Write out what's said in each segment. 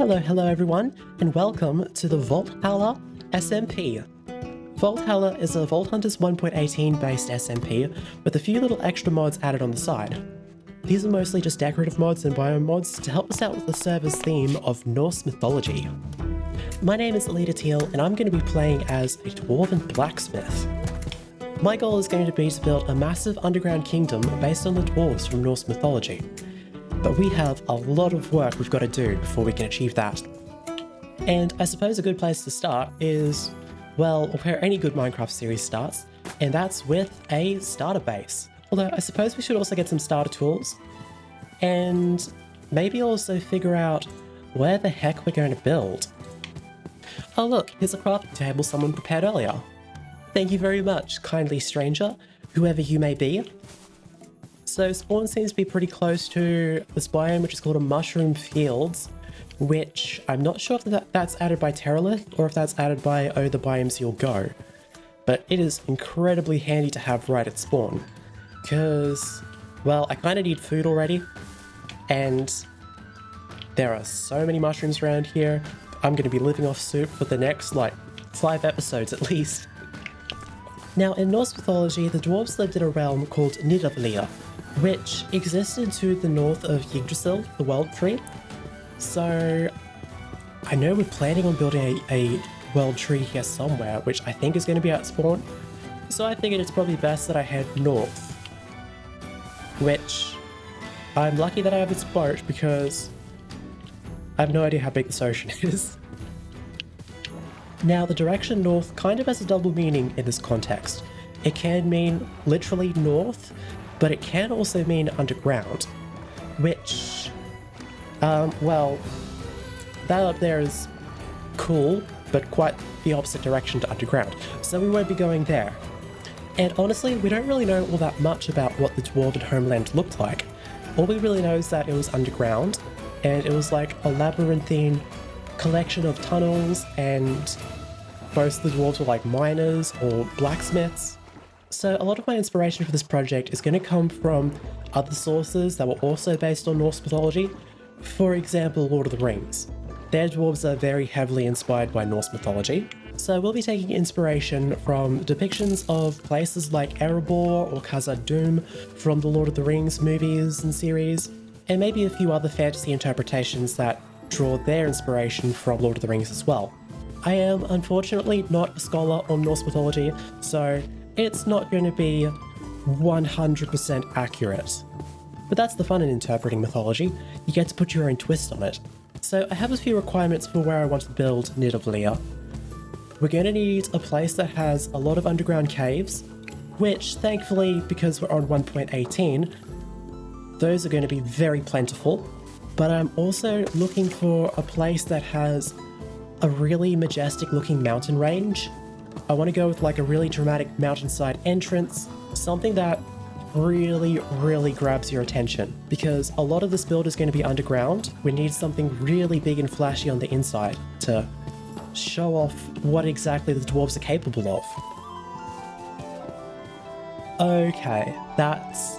Hello everyone, and welcome to the VaultHalla SMP. VaultHalla is a Vault Hunters 1.18 based SMP with a few little extra mods added on the side. These are mostly just decorative mods and biome mods to help us out with the server's theme of Norse mythology. My name is Alita Teal, and I'm going to be playing as a dwarven blacksmith. My goal is going to be to build a massive underground kingdom based on the dwarves from Norse mythology. But we have a lot of work we've got to do before we can achieve that. And I suppose a good place to start is, well, where any good Minecraft series starts, and that's with a starter base. Although I suppose we should also get some starter tools, and maybe also figure out where the heck we're going to build. Oh look, here's a crafting table someone prepared earlier. Thank you very much, kindly stranger, whoever you may be. So spawn seems to be pretty close to this biome, which is called a mushroom fields, which I'm not sure if that's added by Terralith or if that's added by the biomes you'll go. But it is incredibly handy to have right at spawn, because, well, I kind of need food already, and there are so many mushrooms around here. I'm going to be living off soup for the next, 5 episodes at least. Now, in Norse mythology, the dwarves lived in a realm called Nidavellir, which existed to the north of Yggdrasil, the World Tree. So, I know we're planning on building a World Tree here somewhere, which I think is going to be at spawn. So I figured it's probably best that I head north. Which, I'm lucky that I have this boat because I have no idea how big this ocean is. Now, the direction north kind of has a double meaning in this context. It can mean literally north, but it can also mean underground, which, well, that up there is cool, but quite the opposite direction to underground, so we won't be going there. And honestly, we don't really know all that much about what the dwarven homeland looked like. All we really know is that it was underground, and it was like a labyrinthine collection of tunnels, and most of the dwarves were like miners or blacksmiths. So a lot of my inspiration for this project is going to come from other sources that were also based on Norse mythology. For example, Lord of the Rings. Their dwarves are very heavily inspired by Norse mythology. So we'll be taking inspiration from depictions of places like Erebor or Khazad-dûm from the Lord of the Rings movies and series, and maybe a few other fantasy interpretations that draw their inspiration from Lord of the Rings as well. I am unfortunately not a scholar on Norse mythology, so it's not going to be 100% accurate. But that's the fun in interpreting mythology, you get to put your own twist on it. So I have a few requirements for where I want to build Nidavellir. We're going to need a place that has a lot of underground caves, which thankfully, because we're on 1.18, those are going to be very plentiful. But I'm also looking for a place that has a really majestic looking mountain range. I want to go with like a really dramatic mountainside entrance, something that really grabs your attention, because a lot of this build is going to be underground. We need something really big and flashy on the inside to show off what exactly the dwarves are capable of. Okay, that's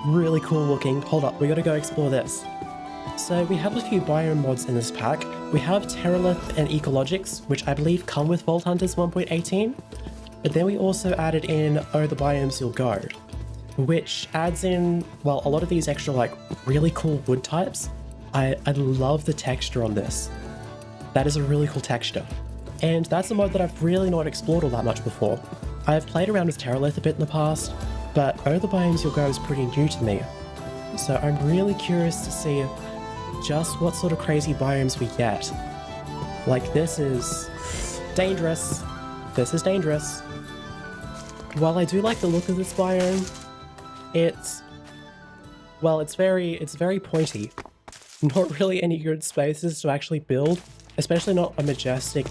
really cool looking. Hold up, we gotta go explore this. So we have a few biome mods in this pack. We have Terralith and Ecologics, which I believe come with Vault Hunters 1.18. But then we also added in the biomes you'll go, which adds in, well, a lot of these extra really cool wood types. I love the texture on this. That is a really cool texture. And that's a mod that I've really not explored all that much before. I've played around with Terralith a bit in the past, but the biomes you'll go is pretty new to me. So I'm really curious to see just what sort of crazy biomes we get. This is dangerous. This is dangerous. While I do like the look of this biome, it's very pointy. Not really any good spaces to actually build, especially not a majestic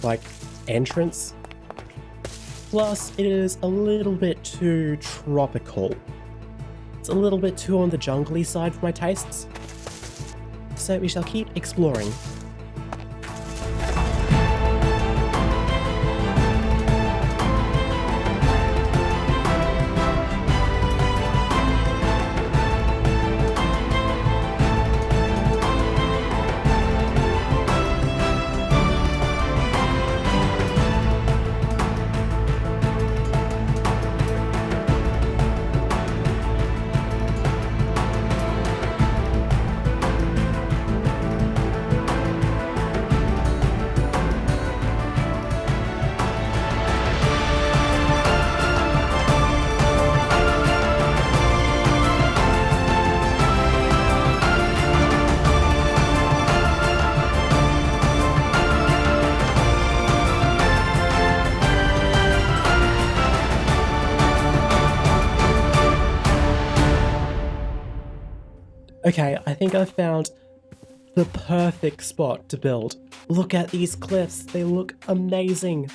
entrance. Plus, it is a little bit too tropical. It's a little bit too on the jungly side for my tastes. So we shall keep exploring. Okay, I think I've found the perfect spot to build. Look at these cliffs, they look amazing.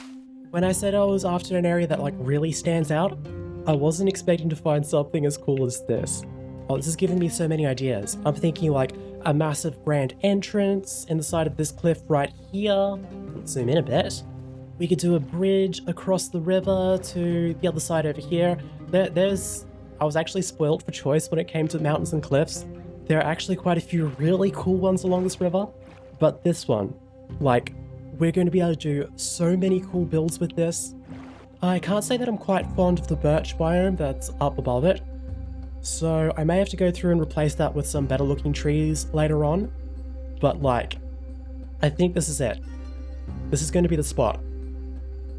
When I said I was after an area that like really stands out, I wasn't expecting to find something as cool as this. Oh, this is giving me so many ideas. I'm thinking like a massive grand entrance in the side of this cliff right here. Let's zoom in a bit. We could do a bridge across the river to the other side over here. I was actually spoiled for choice when it came to mountains and cliffs. There are actually quite a few really cool ones along this river, but this one, like, we're going to be able to do so many cool builds with this. I can't say that I'm quite fond of the birch biome that's up above it, so I may have to go through and replace that with some better looking trees later on, but like, I think this is it. This is going to be the spot.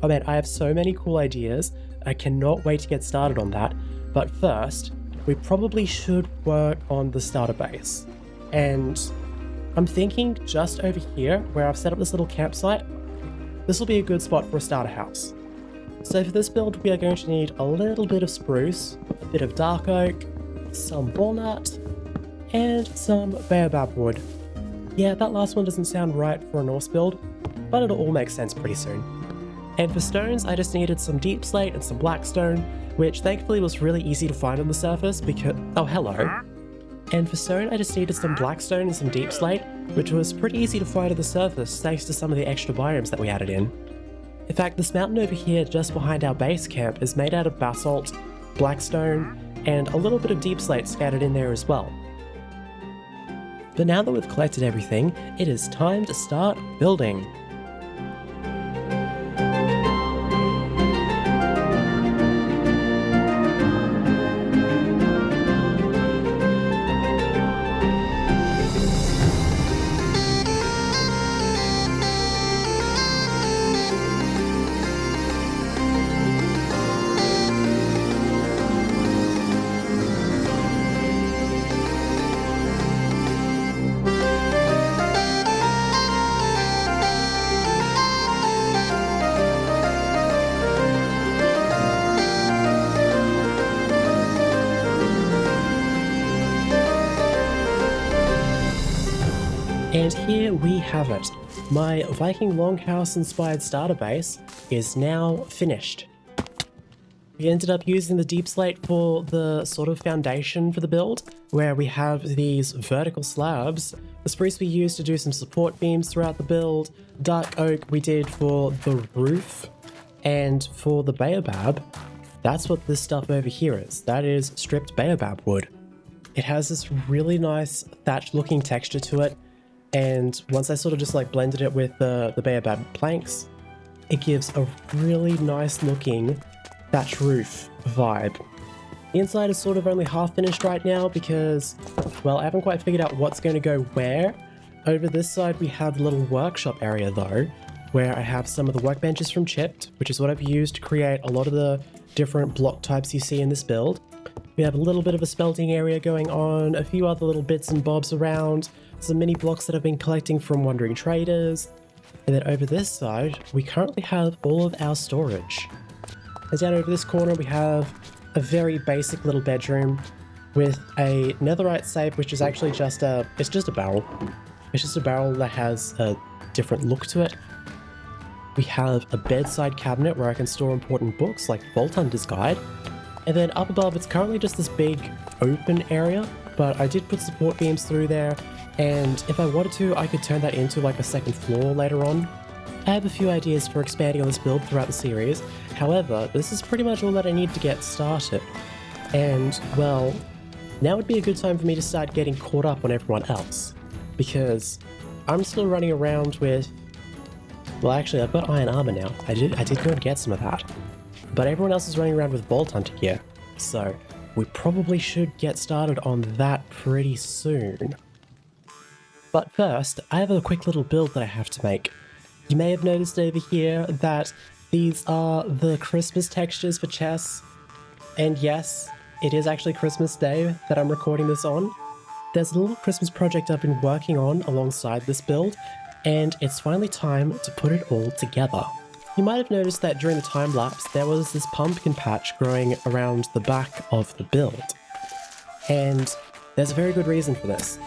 Oh man, I have so many cool ideas. I cannot wait to get started on that, but first, we probably should work on the starter base. And I'm thinking just over here, where I've set up this little campsite, this will be a good spot for a starter house. So for this build, we are going to need a little bit of spruce, a bit of dark oak, some walnut, and some baobab wood. Yeah, that last one doesn't sound right for a Norse build, but it'll all make sense pretty soon. And for stones, I just needed some deep slate and some black stone, which thankfully was really easy to find on the surface because... oh, hello. And for stone, I just needed some black stone and some deep slate, which was pretty easy to find on the surface thanks to some of the extra biomes that we added in. In fact, this mountain over here just behind our base camp is made out of basalt, black stone, and a little bit of deep slate scattered in there as well. But now that we've collected everything, it is time to start building. And here we have it. My Viking longhouse inspired starter base is now finished. We ended up using the deep slate for the sort of foundation for the build, where we have these vertical slabs. The spruce we used to do some support beams throughout the build. Dark oak we did for the roof, and for the baobab, that's what this stuff over here is. That is stripped baobab wood. It has this really nice thatch looking texture to it. And once I sort of just like blended it with the baobab planks, it gives a really nice looking thatch roof vibe. The inside is sort of only half finished right now because, well, I haven't quite figured out what's going to go where. Over this side we have the little workshop area though, where I have some of the workbenches from Chipped, which is what I've used to create a lot of the different block types you see in this build. We have a little bit of a smelting area going on, a few other little bits and bobs around, some mini blocks that I've been collecting from wandering traders. And then over this side, we currently have all of our storage. And down over this corner, we have a very basic little bedroom with a netherite safe, which is actually just a barrel. It's just a barrel that has a different look to it. We have a bedside cabinet where I can store important books like VaultHalla's Guide. And then up above, it's currently just this big open area, but I did put support beams through there. And if I wanted to, I could turn that into like a second floor later on. I have a few ideas for expanding on this build throughout the series. However, this is pretty much all that I need to get started. And, well, now would be a good time for me to start getting caught up on everyone else. Because I'm still running around with... well, actually, I've got iron armor now. I did go and get some of that. But everyone else is running around with Vault Hunter gear. So, we probably should get started on that pretty soon. But first, I have a quick little build that I have to make. You may have noticed over here that these are the Christmas textures for chests. And yes, it is actually Christmas Day that I'm recording this on. There's a little Christmas project I've been working on alongside this build, and it's finally time to put it all together. You might have noticed that during the time lapse, there was this pumpkin patch growing around the back of the build. And There's a very good reason for this.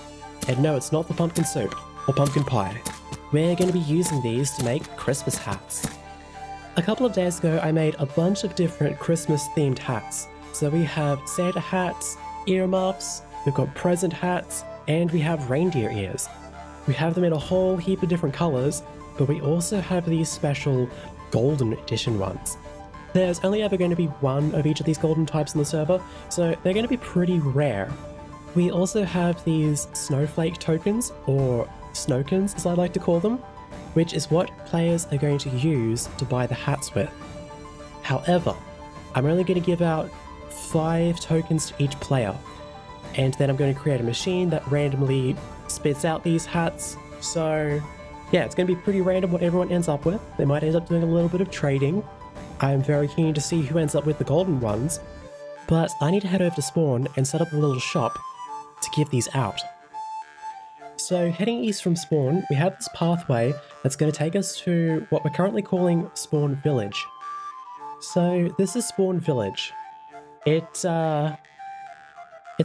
And no, it's not for pumpkin soup or pumpkin pie. We're going to be using these to make Christmas hats. A couple of days ago, I made a bunch of different Christmas-themed hats. So we have Santa hats, earmuffs, we've got present hats, and we have reindeer ears. We have them in a whole heap of different colors, but we also have these special golden edition ones. There's only ever going to be one of each of these golden types on the server, so they're going to be pretty rare. We also have these snowflake tokens, or snowkins as I like to call them, which is what players are going to use to buy the hats with. However, I'm only going to give out 5 tokens to each player, and then I'm going to create a machine that randomly spits out these hats. So yeah, it's going to be pretty random what everyone ends up with. They might end up doing a little bit of trading. I'm very keen to see who ends up with the golden ones, but I need to head over to Spawn and set up a little shop to give these out. So heading east from Spawn, we have this pathway that's going to take us to what we're currently calling Spawn Village. So this is Spawn Village. It's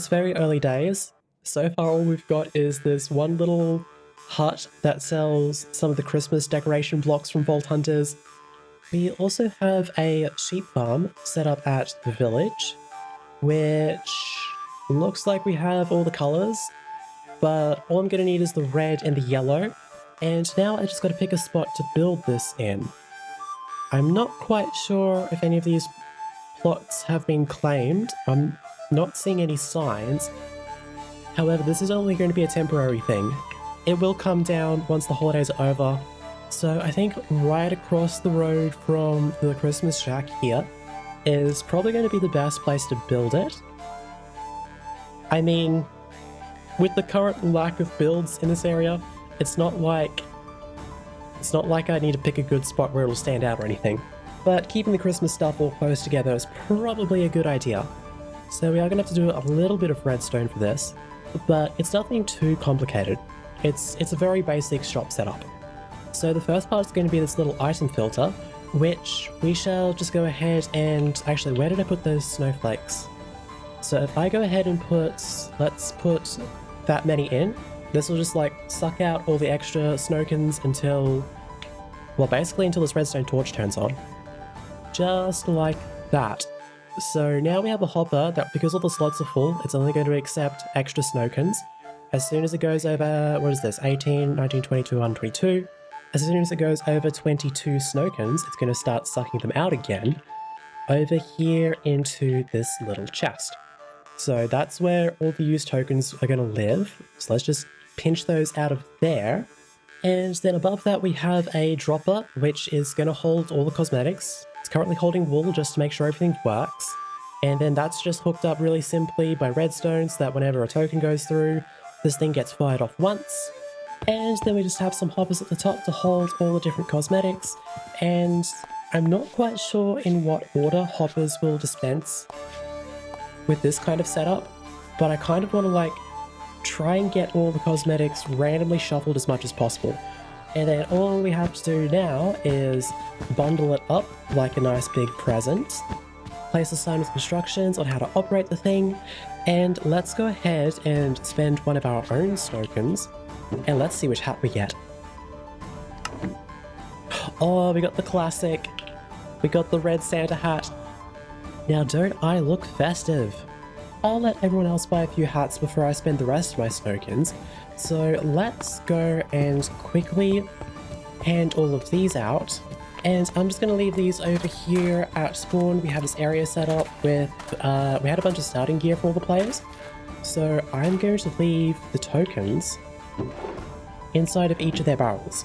very early days. So far all we've got is this one little hut that sells some of the Christmas decoration blocks from Vault Hunters. We also have a sheep farm set up at the village, which looks like we have all the colours, but all I'm going to need is the red and the yellow, and now I just got to pick a spot to build this in. I'm not quite sure if any of these plots have been claimed. I'm not seeing any signs. However, this is only going to be a temporary thing. It will come down once the holidays are over. So I think right across the road from the Christmas shack here is probably going to be the best place to build it. I mean, with the current lack of builds in this area, it's not like I need to pick a good spot where it'll stand out or anything. But keeping the Christmas stuff all close together is probably a good idea. So we are going to have to do a little bit of redstone for this, but it's nothing too complicated. It's a very basic shop setup. So the first part is going to be this little item filter, which we shall just go ahead and... Actually, where did I put those snowflakes? So if I go ahead and let's put that many in, this will just like suck out all the extra snowkins until, well, basically until this redstone torch turns on. Just like that. So now we have a hopper that, because all the slots are full, it's only going to accept extra snowkins. As soon as it goes over, what is this, 18, 19, 22, 122, as soon as it goes over 22 snowkins, it's going to start sucking them out again over here into this little chest. So that's where all the used tokens are going to live. So let's just pinch those out of there. And then above that we have a dropper, which is going to hold all the cosmetics. It's currently holding wool just to make sure everything works. And then that's just hooked up really simply by redstone so that whenever a token goes through, this thing gets fired off once. And then we just have some hoppers at the top to hold all the different cosmetics. And I'm not quite sure in what order hoppers will dispense with this kind of setup, but I kind of want to like try and get all the cosmetics randomly shuffled as much as possible. And then all we have to do now is bundle it up like a nice big present, place a sign with instructions on how to operate the thing, and let's go ahead and spend one of our own snowkins, and let's see which hat we get. Oh, we got the classic. We got the red Santa hat. Now don't I look festive? I'll let everyone else buy a few hats before I spend the rest of my snowkins. So let's go and quickly hand all of these out. And I'm just going to leave these over here at spawn. We have this area set up with, we had a bunch of starting gear for all the players. So I'm going to leave the tokens inside of each of their barrels.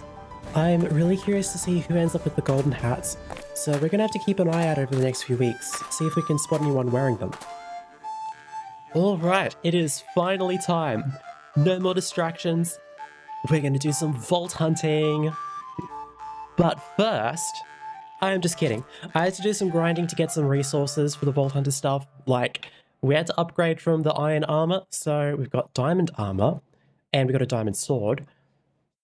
I'm really curious to see who ends up with the golden hats. So we're going to have to keep an eye out over the next few weeks, see if we can spot anyone wearing them. Alright, it is finally time. No more distractions. We're going to do some vault hunting. But first, I'm just kidding. I had to do some grinding to get some resources for the Vault Hunter stuff. Like, we had to upgrade from the iron armor, so we've got diamond armor, and we got a diamond sword.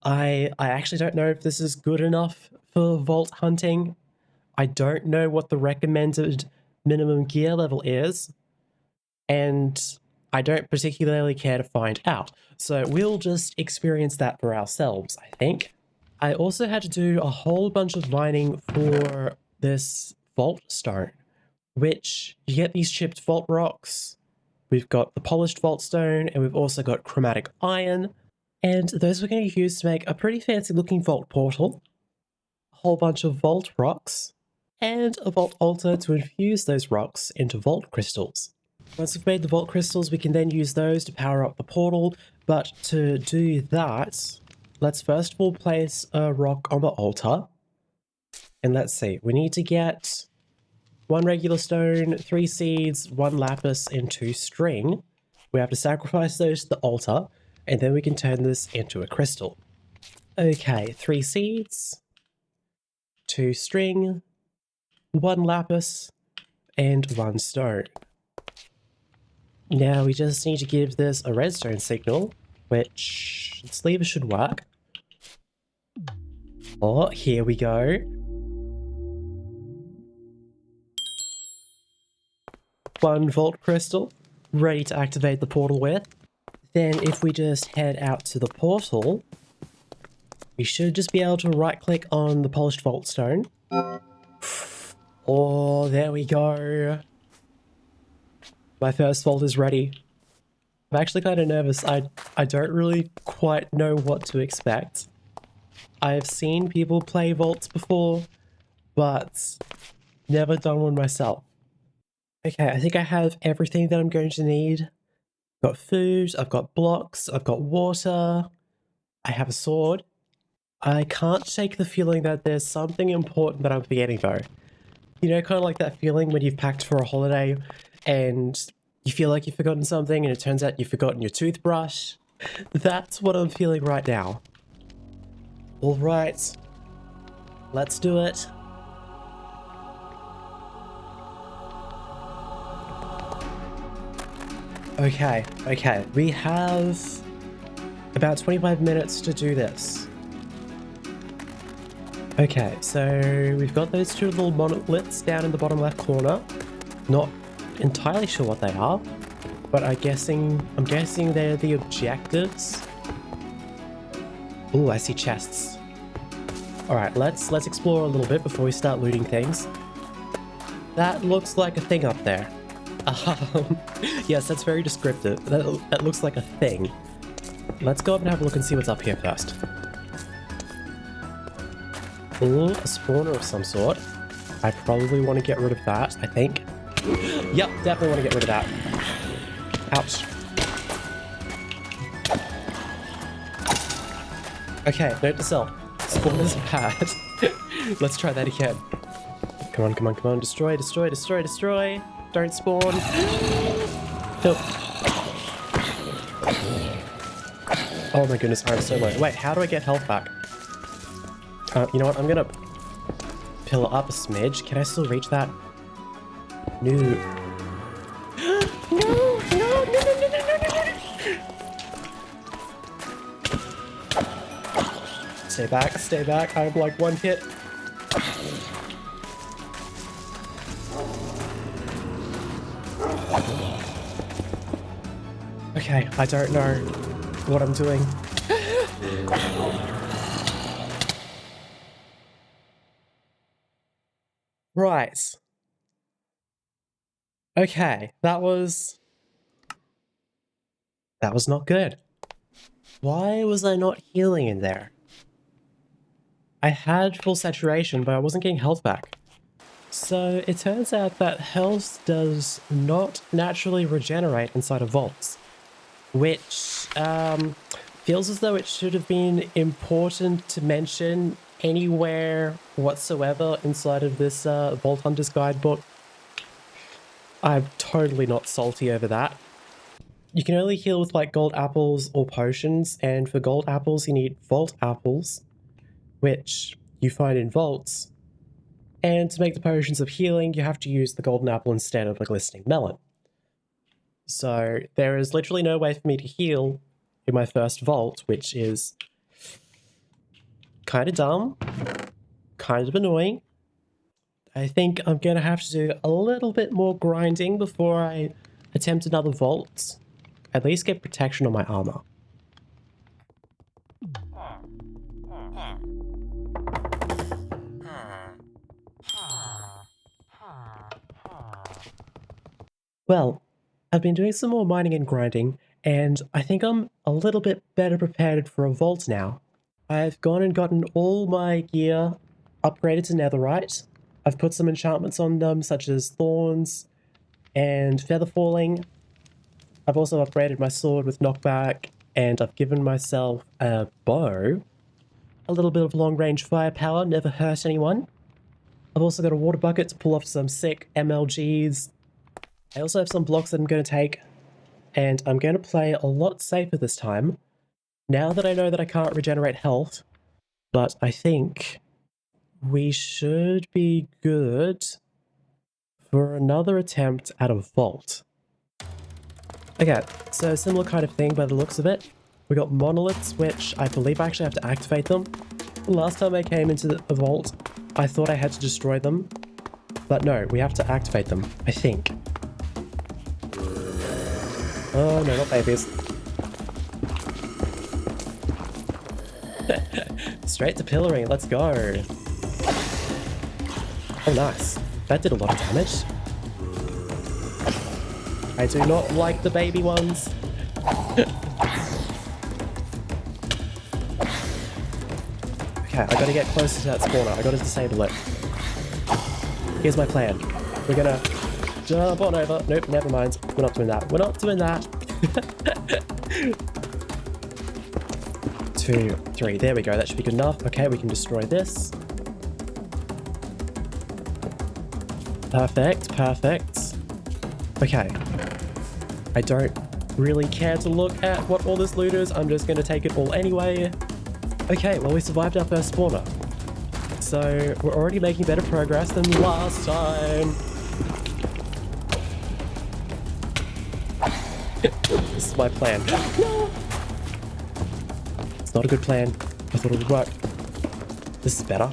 I actually don't know if this is good enough for vault hunting. I don't know what the recommended minimum gear level is. And I don't particularly care to find out. So we'll just experience that for ourselves, I think. I also had to do a whole bunch of mining for this vault stone, which you get these chipped vault rocks. We've got the polished vault stone, and we've also got chromatic iron. And those we're going to use to make a pretty fancy looking vault portal, a whole bunch of vault rocks, and a vault altar to infuse those rocks into vault crystals. Once we've made the vault crystals, we can then use those to power up the portal, but to do that, let's first of all place a rock on the altar. And let's see, we need to get 1 regular stone, 3 seeds, 1 lapis, and 2 string. We have to sacrifice those to the altar, and then we can turn this into a crystal. Okay, 3 seeds, 2 string, 1 lapis, and 1 stone. Now we just need to give this a redstone signal, which its lever should work. Oh, here we go. One vault crystal, ready to activate the portal with. Then if we just head out to the portal, we should just be able to right click on the polished vault stone. Oh, there we go. My first vault is ready. I'm actually kind of nervous. I don't really quite know what to expect. I've seen people play vaults before, but never done one myself. Okay, I think I have everything that I'm going to need. I've got food, I've got blocks, I've got water, I have a sword. I can't shake the feeling that there's something important that I'm forgetting though. You know, kind of like that feeling when you've packed for a holiday and you feel like you've forgotten something and it turns out you've forgotten your toothbrush. That's what I'm feeling right now. All right, let's do it. Okay, we have about 25 minutes to do this. Okay, so we've got those 2 little monoliths down in the bottom left corner. Not entirely sure what they are, but I'm guessing they're the objectives. Ooh, I see chests. Alright, let's explore a little bit before we start looting things. That looks like a thing up there. Yes, that's very descriptive. That looks like a thing. Let's go up and have a look and see what's up here first. Ooh, a spawner of some sort. I probably want to get rid of that, I think. Yep, definitely want to get rid of that. Ouch. Okay, note to self. Spawners bad. Let's try that again. Come on. Destroy. Don't spawn. Nope. Oh my goodness, I'm so low. Wait, how do I get health back? You know what? I'm gonna pillar up a smidge. Can I still reach that? No. No. Stay back. I'm like 1 hit. Okay, I don't know what I'm doing. Right. Okay, that was not good. Why was I not healing in there? I had full saturation, but I wasn't getting health back. So it turns out that health does not naturally regenerate inside of vaults, which feels as though it should have been important to mention anywhere whatsoever inside of this Vault Hunter's Guidebook. I'm totally not salty over that. You can only heal with like gold apples or potions, and for gold apples you need vault apples, which you find in vaults. And to make the potions of healing, you have to use the golden apple instead of a glistening melon. So there is literally no way for me to heal in my first vault, which is kind of dumb, kind of annoying. I think I'm going to have to do a little bit more grinding before I attempt another vault. at least get protection on my armor. Well, I've been doing some more mining and grinding, and I think I'm a little bit better prepared for a vault now. I've gone and gotten all my gear upgraded to netherite. I've put some enchantments on them, such as thorns and feather falling. I've also upgraded my sword with knockback, and I've given myself a bow. A little bit of long-range firepower, never hurt anyone. I've also got a water bucket to pull off some sick MLGs. I also have some blocks that I'm going to take, and I'm going to play a lot safer this time, now that I know that I can't regenerate health, but I think we should be good for another attempt at a vault. Okay, so similar kind of thing by the looks of it. We got monoliths, which I believe I actually have to activate them. Last time I came into the vault, I thought I had to destroy them, but no, we have to activate them, I think. Oh no, not babies. Straight to pillory, let's go. Oh nice, that did a lot of damage. I do not like the baby ones. Okay, I gotta get closer to that spawner, I gotta disable it. Here's my plan. We're gonna jump on over. Nope, never mind. We're not doing that. We're not doing that. 2, 3. There we go. That should be good enough. Okay, we can destroy this. Perfect, perfect. Okay. I don't really care to look at what all this loot is. I'm just going to take it all anyway. Okay, well we survived our first spawner. So we're already making better progress than last time. This is my plan. No! It's not a good plan. I thought it would work. This is better.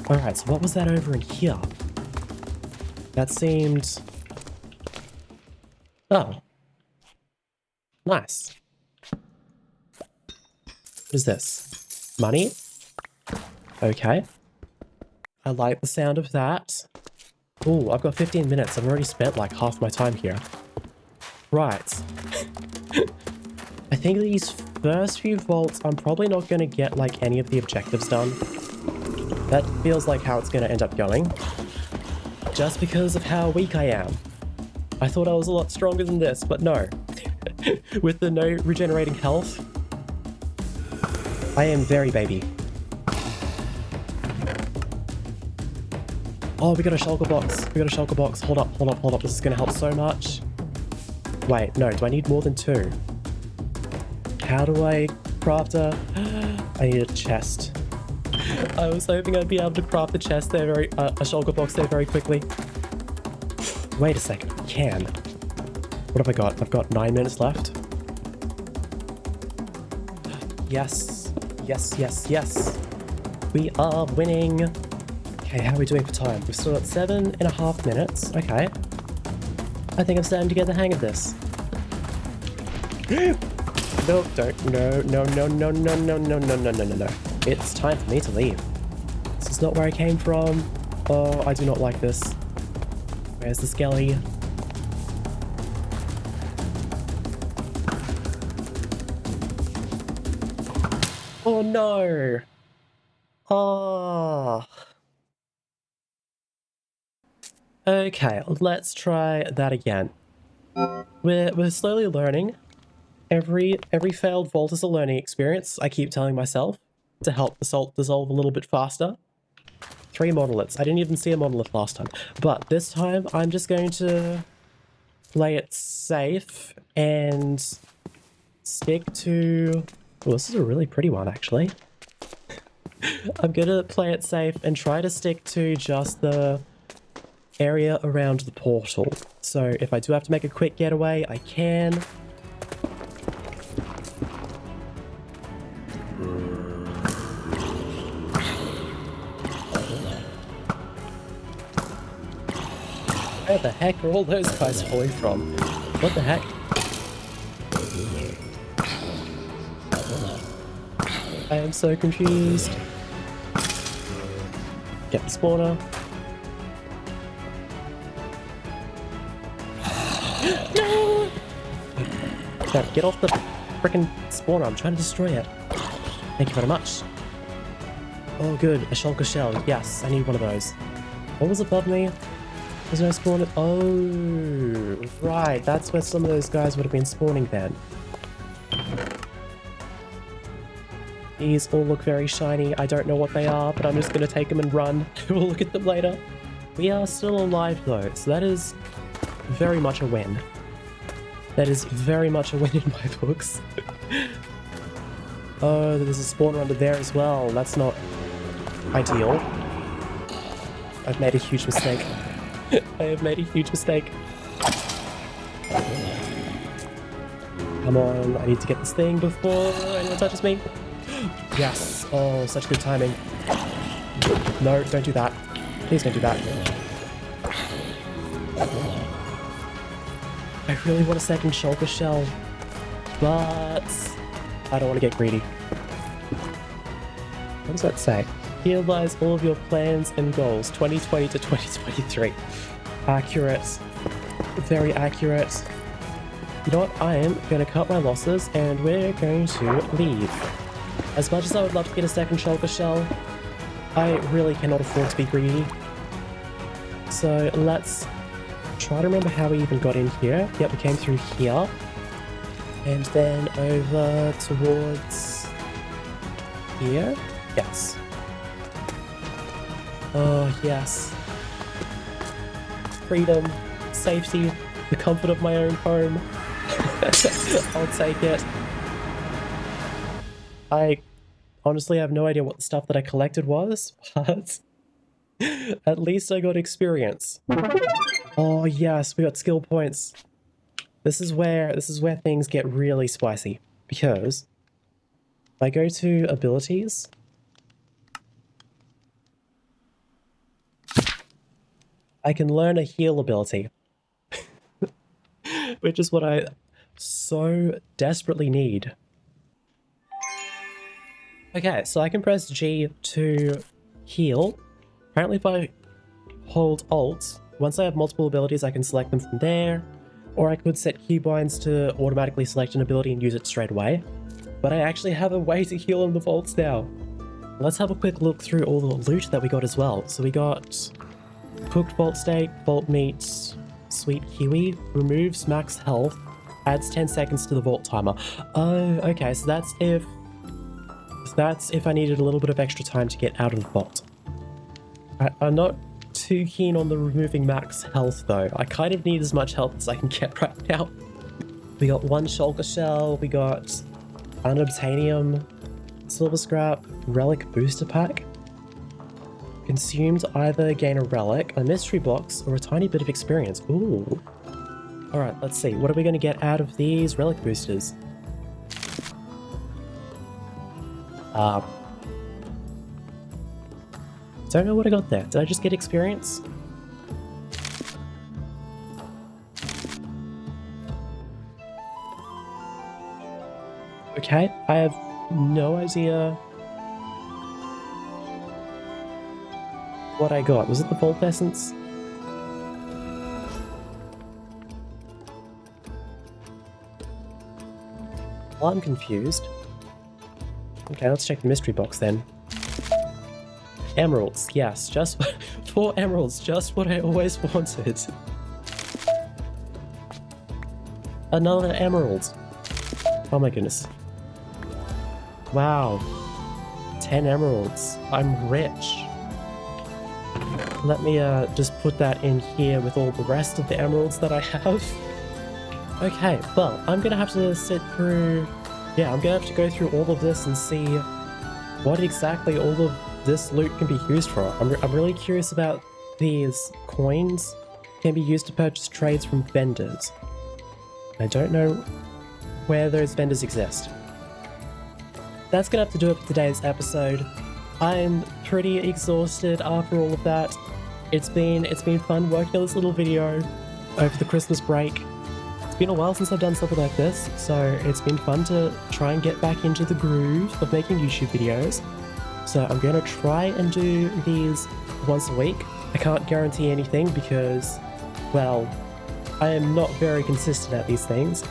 Alright, so what was that over in here? That seemed... Oh. Nice. What is this? Money? Okay. I like the sound of that. Ooh, I've got 15 minutes. I've already spent like half my time here. Right. I think these first few vaults, I'm probably not going to get like any of the objectives done. That feels like how it's going to end up going. Just because of how weak I am. I thought I was a lot stronger than this, but no. With the no regenerating health, I am very baby. Oh, we got a shulker box. We got a shulker box. Hold up, hold up, hold up. This is going to help so much. Wait, no. Do I need more than 2? How do I craft a... I need a chest. I was hoping I'd be able to craft the chest there a shulker box there very quickly. Wait a second. I can. What have I got? I've got 9 minutes left. Yes. Yes, yes, yes. We are winning. Okay, how are we doing for time? We've still got 7.5 minutes. Okay. I think I'm starting to get the hang of this. No, don't. No, no, no, no, no, no, no, no, no, no, no, no. It's time for me to leave. This is not where I came from. Oh, I do not like this. Where's the skelly? Oh no! Oh. Okay, let's try that again. We're slowly learning. Every failed vault is a learning experience, I keep telling myself, to help the salt dissolve a little bit faster. 3 monoliths. I didn't even see a monolith last time. But this time, I'm just going to play it safe and stick to... Oh, this is a really pretty one, actually. I'm gonna play it safe and try to stick to just the area around the portal. So if I do have to make a quick getaway, I can. Where the heck are all those guys falling from? What the heck? I am so confused. Get the spawner. No! Chat, get off the freaking spawner. I'm trying to destroy it. Thank you very much. Oh, good. A shulker shell. Yes, I need one of those. What was above me? There's no spawner. Oh, right. That's where some of those guys would have been spawning then. These all look very shiny. I don't know what they are, but I'm just going to take them and run. We'll look at them later. We are still alive though, so that is very much a win. That is very much a win in my books. Oh, there's a spawner under there as well. That's not ideal. I've made a huge mistake. I have made a huge mistake. Come on, I need to get this thing before anyone touches me. Yes. Oh, such good timing. No, don't do that. Please don't do that. I really want a second shulker shell, but I don't want to get greedy. What does that say? Here lies all of your plans and goals, 2020 to 2023. Accurate. Very accurate. You know what? I am going to cut my losses and we're going to leave. As much as I would love to get a second shulker shell, I really cannot afford to be greedy. So let's try to remember how we even got in here. Yep, we came through here. And then over towards here. Yes. Oh, yes. Freedom, safety, the comfort of my own home. I'll take it. I honestly have no idea what the stuff that I collected was, but at least I got experience. Oh yes, we got skill points. This is where things get really spicy, because if I go to abilities, I can learn a heal ability, which is what I so desperately need. Okay, so I can press G to heal. Apparently if I hold Alt, once I have multiple abilities I can select them from there, or I could set keybinds to automatically select an ability and use it straight away. But I actually have a way to heal in the vaults now. Let's have a quick look through all the loot that we got as well. So we got cooked vault steak, vault meat, sweet kiwi, removes max health, adds 10 seconds to the vault timer. Oh, okay, so that's if I needed a little bit of extra time to get out of the vault. I'm not too keen on the removing max health though. I kind of need as much health as I can get right now. We got one shulker shell, we got unobtainium, silver scrap, relic booster pack. Consumed either gain a relic, a mystery box, or a tiny bit of experience. Ooh. Alright, let's see. What are we going to get out of these relic boosters? Don't know what I got there. Did I just get experience? Okay, I have no idea what I got. Was it the Vault Essence? Well, I'm confused. Okay, let's check the mystery box then. Emeralds, yes, just 4 emeralds, just what I always wanted. Another emerald. Oh my goodness. Wow. 10 emeralds. I'm rich. Let me just put that in here with all the rest of the emeralds that I have. Okay, well, I'm gonna have to sit through... Yeah, I'm gonna have to go through all of this and see what exactly all of this loot can be used for. I'm really curious about these coins. Can be used to purchase trades from vendors. I don't know where those vendors exist. That's gonna have to do it for today's episode. I'm pretty exhausted after all of that. It's been fun working on this little video over the Christmas break. It's been a while since I've done something like this, so it's been fun to try and get back into the groove of making YouTube videos. So I'm going to try and do these once a week. I can't guarantee anything because, well, I am not very consistent at these things.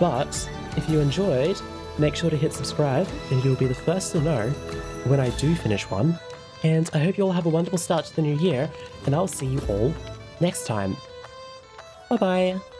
But if you enjoyed, make sure to hit subscribe and you'll be the first to know when I do finish one. And I hope you all have a wonderful start to the new year, and I'll see you all next time. Bye bye!